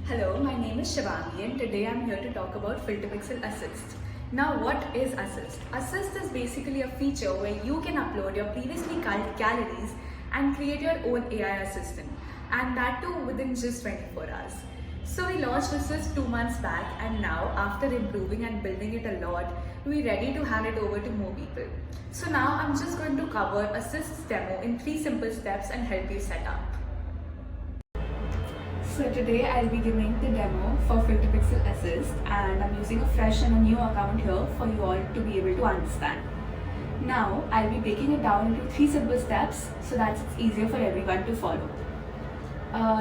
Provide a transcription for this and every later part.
Hello, my name is Shivangi and today I'm here to talk about FilterPixel Assist. Now what is Assist? Assist is basically a feature where you can upload your previously culled galleries and create your own AI assistant, and that too within just 24 hours. So we launched Assist 2 months back, and now after improving and building it a lot, we're ready to hand it over to more people. So now I'm just going to cover Assist's demo in 3 simple steps and help you set up. So today I'll be giving the demo for FilterPixel Assist, and I'm using a fresh and a new account here for you all to be able to understand. Now I'll be breaking it down into 3 simple steps so that it's easier for everyone to follow.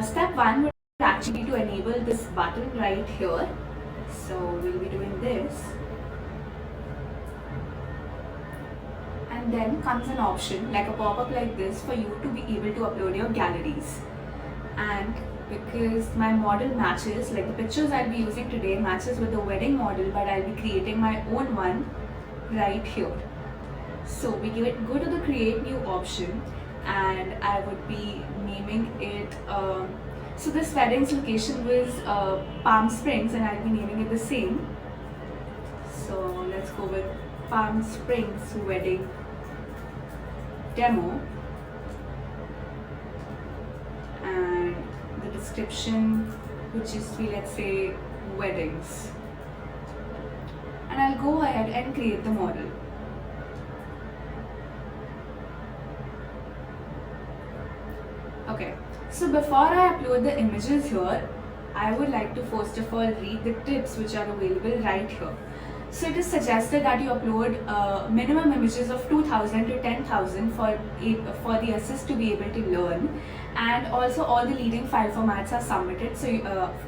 Step 1 would actually be to enable this button right here. So we'll be doing this. And then comes an option like a pop-up like this for you to be able to upload your galleries. And because my model matches, like the pictures I'll be using today matches with the wedding model, but I'll be creating my own one right here. So we go to the create new option, and I would be naming it, so this wedding's location was Palm Springs, and I'll be naming it the same. So let's go with Palm Springs wedding demo. And the description would just be, let's say, weddings, and I'll go ahead and create the model. Okay, so before I upload the images here, I would like to first of all read the tips which are available right here. So it is suggested that you upload minimum images of 2000 to 10,000 for the assist to be able to learn, and also all the leading file formats are submitted, so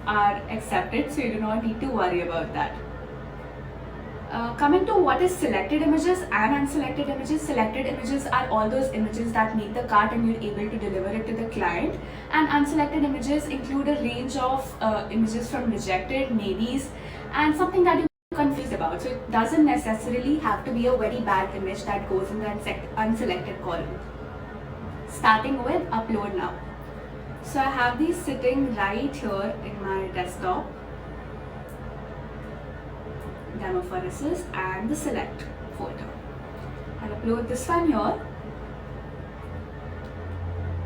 are accepted, so you do not need to worry about that. Coming to what is selected images and unselected images. Selected images are all those images that meet the cart and you're able to deliver it to the client, and unselected images include a range of images from rejected, maybes, and something that you confused about. So it doesn't necessarily have to be a very bad image that goes in the unselected column. Starting with upload now. So I have these sitting right here in my desktop, demo for assist, and the select folder. I'll upload this one here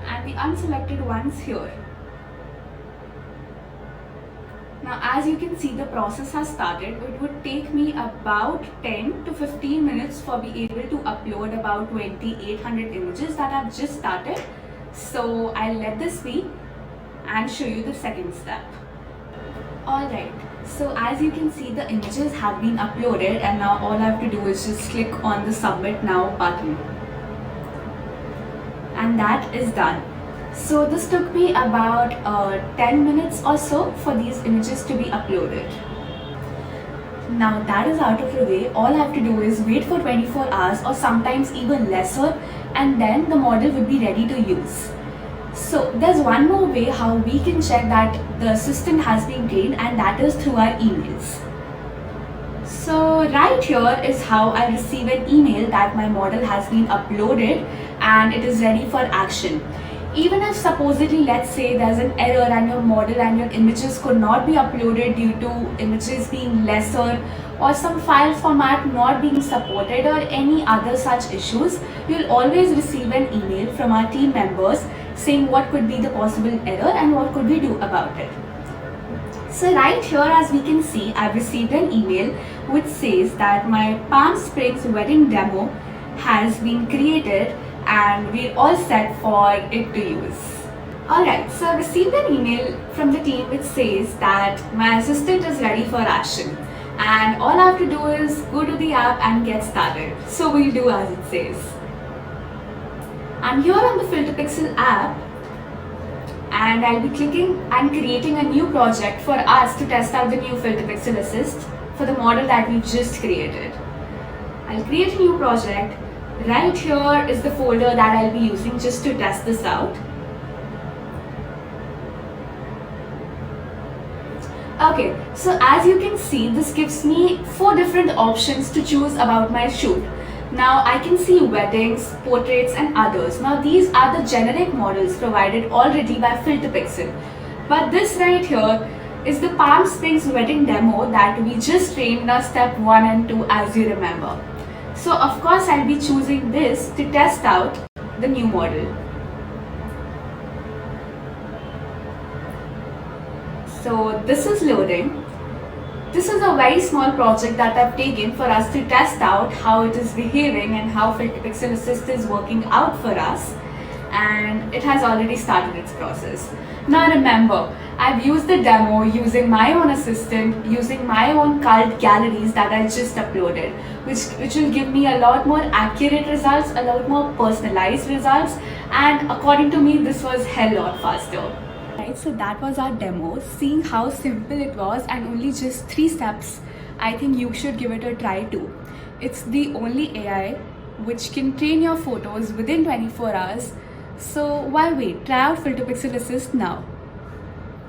and the unselected ones here. Now as you can see, the process has started. It would take me about 10 to 15 minutes for being able to upload about 2800 images that I've just started. So I'll let this be and show you the second step. Alright, so as you can see, the images have been uploaded, and now all I have to do is just click on the submit now button, and that is done. So this took me about 10 minutes or so for these images to be uploaded. Now that is out of the way, all I have to do is wait for 24 hours or sometimes even lesser, and then the model would be ready to use. So there's one more way how we can check that the assistant has been trained, and that is through our emails. So right here is how I receive an email that my model has been uploaded and it is ready for action. Even if supposedly, let's say, there's an error and your model and your images could not be uploaded due to images being lesser or some file format not being supported or any other such issues, you'll always receive an email from our team members saying what could be the possible error and what could we do about it. So right here, as we can see, I've received an email which says that my Palm Springs wedding demo has been created and we're all set for it to use. Alright, so I received an email from the team which says that my assistant is ready for action, and all I have to do is go to the app and get started. So we'll do as it says. I'm here on the FilterPixel app, and I'll be clicking and creating a new project for us to test out the new FilterPixel Assist for the model that we just created. I'll create a new project. Right here is the folder that I'll be using just to test this out. Okay, so as you can see, this gives me 4 different options to choose about my shoot. Now I can see weddings, portraits and others. Now these are the generic models provided already by FilterPixel. But this right here is the palm springs wedding demo that we just trained in step 1 and 2, as you remember. So of course I'll be choosing this to test out the new model. So this is loading. This is a very small project that I've taken for us to test out how it is behaving and how FilterPixel Assist is working out for us, and it has already started its process. Now remember, I've used the demo using my own assistant, using my own culled galleries that I just uploaded, which will give me a lot more accurate results, a lot more personalized results, and according to me this was hell lot faster. Right, so that was our demo. Seeing how simple it was and only just 3 steps, I think you should give it a try too. It's the only AI which can train your photos within 24 hours. So why wait? Try out FilterPixel Assist now.